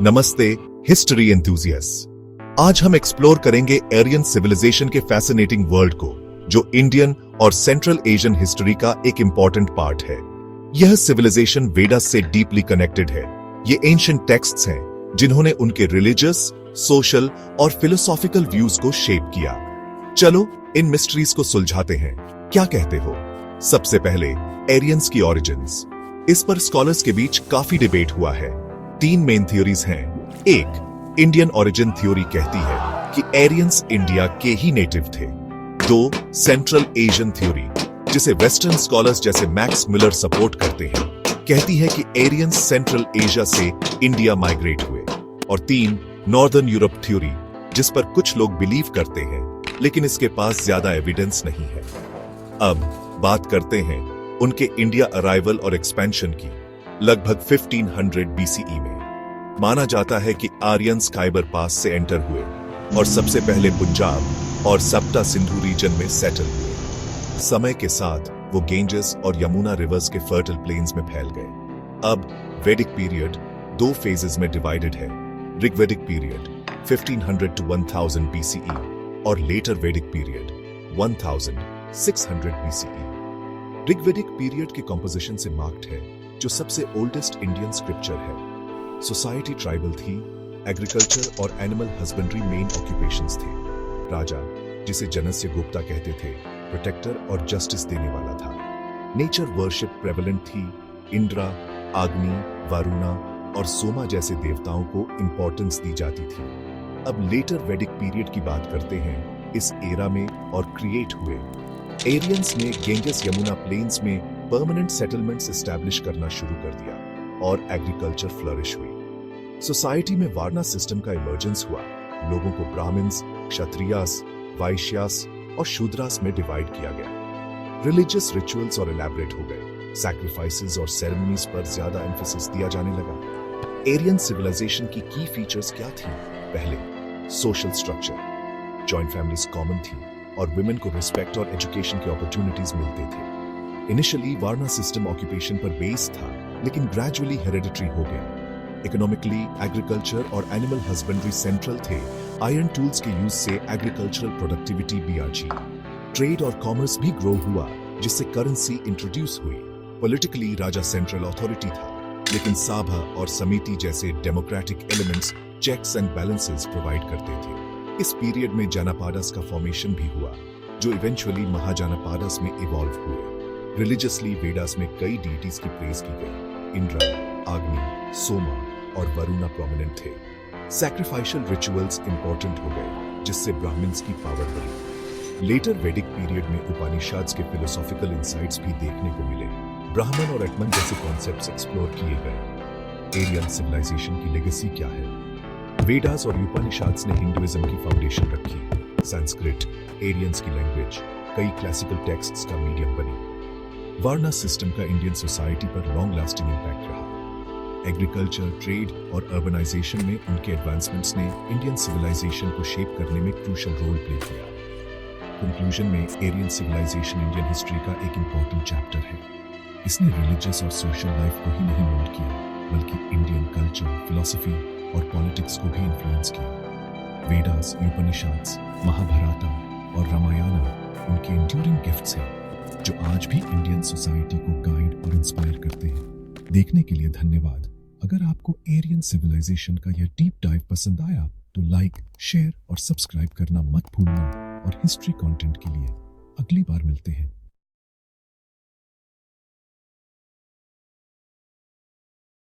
नमस्ते history enthusiast. आज हम एक्सप्लोर करेंगे एरियन सिविलाइजेशन के फैसिनेटिंग वर्ल्ड को, जो इंडियन और सेंट्रल एशियन हिस्ट्री का एक इंपॉर्टेंट पार्ट है। यह सिविलाइजेशन वेदास से डीपली कनेक्टेड है। ये एंशिएंट टेक्स्ट्स हैं जिन्होंने उनके रिलीजियस, सोशल और फिलोसॉफिकल व्यूज को शेप किया। चलो इन मिस्ट्रीज को सुलझाते हैं। क्या कहते हो? सबसे पहले एरियंस की ओरिजिन्स। इस पर स्कॉलर्स के बीच काफी डिबेट हुआ है। 3 मेन थ्योरीज हैं। एक, इंडियन ओरिजिन थ्योरी कहती है कि एरियंस इंडिया के ही नेटिव थे। 2, सेंट्रल एशियन थ्योरी, जिसे वेस्टर्न स्कॉलर्स जैसे मैक्स मिलर सपोर्ट करते हैं, कहती है कि एरियंस सेंट्रल एशिया से इंडिया माइग्रेट हुए। और 3, नॉर्दर्न यूरोप थ्योरी, जिस पर कुछ लोग बिलीव करते हैं लेकिन इसके पास ज्यादा एविडेंस नहीं है। अब बात करते हैं उनके इंडिया अराइवल और एक्सपेंशन की। लगभग 1500 बीसीई में माना जाता है कि आर्यंस खाइबर पास से एंटर हुए और सबसे पहले पंजाब और सप्ता सिंधु रीजन में सेटल हुए। समय के साथ वो गेंजेस और यमुना रिवर्स के फर्टल प्लेन्स में फैल गए। अब वैदिक पीरियड 2 फेजेस में डिवाइडेड है। ऋग्वैदिक पीरियड 1500 to 1000 बीसीई और लेटर वैदिक पीरियड 1600 बीसीई। ऋग्वैदिक पीरियड के कंपोजिशन से मार्क्ड है, जो सबसे ओल्डेस्ट इंडियन स्क्रिप्चर है। सोसाइटी ट्राइबल थी। एग्रीकल्चर और एनिमल हस्बेंड्री मेन ऑक्यूपेशंस थे। राजा, जिसे जनस्य गुप्ता कहते थे, प्रोटेक्टर और जस्टिस देने वाला था। नेचर वर्शिप प्रेवलेंट थी। इंद्रा, अग्नि, वरुणा और सोमा जैसे देवताओं को इंपॉर्टेंस दी जाती थी। अब लेटर वैदिक पीरियड की बात करते हैं। इस एरा में और क्रिएट हुए एरियंस ने गेंजेस यमुना प्लेन्स में परमानेंट सेटलमेंट्स एस्टैब्लिश करना शुरू कर दिया और एग्रीकल्चर फ्लरिश हुई। सोसाइटी में वार्ना सिस्टम का इमर्जेंस हुआ। लोगों को ब्राह्मण्स, क्षत्रियास, वैश्यास और शूद्रास में डिवाइड किया गया। रिलीजियस रिचुअल्स और एलैबोरेट हो गए। सैक्रिफाइसेस और सेरेमनीज पर ज्यादा एम्फेसिस दिया जाने लगा। एरियन सिविलाइजेशन की की फीचर्स क्या थी? पहले, social structure. Joint families common थी और वुमेन को रिस्पेक्ट और एजुकेशन की अपॉर्चुनिटीज मिलते थे। इनिशियली वार्ना सिस्टम ऑक्यूपेशन पर बेस्ड था, लेकिन ग्रेजुअली हेरेडिटरी हो गया। इकोनॉमिकली एग्रीकल्चर और एनिमल हस्बेंड्री सेंट्रल थे। आयरन टूल्स के यूज से एग्रीकल्चरल प्रोडक्टिविटी भी आची। ट्रेड और कॉमर्स भी ग्रो हुआ, जिससे करेंसी इंट्रोड्यूस हुई। पॉलिटिकली राजा सेंट्रल अथॉरिटी था, लेकिन साभा और समिति जैसे democratic elements checks and balances provide करते थे। इस पीरियड में जानापाडास का फॉर्मेशन भी हुआ, जो इवेंचुअली महाजानापाडास में इवॉल्व हुए। रिलीजियसली वेदास में कई डीटीज की प्रेज की गई। इंद्रा, अग्नि, सोमा और वरुणा प्रोमिनेंट थे। सैक्रिफाइशियल रिचुअल्स इंपॉर्टेंट हो गए, जिससे ब्राह्मण्स की पावर बढ़ी। लेटर वैदिक पीरियड में उपनिषद्स के फिलोसॉफिकल इंसाइट्स भी देखने को मिले। ब्राह्मण और अटमन जैसे कॉन्सेप्ट्स एक्सप्लोर किए गए। एरियन सिविलाइजेशन की लेगेसी क्या है? वेदास और उपनिषद्स ने हिंदुइज्म की फाउंडेशन रखी। संस्कृत, एरियंस की लैंग्वेज, कई क्लासिकल टेक्स्ट्स का मीडियम बनी। वार्ना सिस्टम का इंडियन सोसाइटी पर लॉन्ग लास्टिंग इंपैक्ट रहा। एग्रीकल्चर, ट्रेड और अर्बनाइजेशन में उनके एडवांसमेंट्स ने इंडियन सिविलाइजेशन को शेप करने में क्रूशियल रोल प्ले किया। कंक्लूजन में, एरियन सिविलाइजेशन इंडियन हिस्ट्री का एक इंपॉर्टेंट चैप्टर है। इसने रिलीजियस और सोशल लाइफ को ही नहीं मोल्ड किया, बल्कि इंडियन कल्चर, फिलॉसफी और पॉलिटिक्स को भी इन्फ्लुएंस किया। वेदास, उपनिषद्स, महाभारत और रामायण उनके एंड्यूरिंग गिफ्ट्स हैं, जो आज भी इंडियन सोसाइटी को गाइड और इंस्पायर करते हैं। देखने के लिए धन्यवाद। अगर आपको एरियन सिविलाइजेशन का यह डीप डाइव पसंद आया तो लाइक, शेयर और सब्सक्राइब करना मत भूलना। और हिस्ट्री कंटेंट के लिए अगली बार मिलते हैं।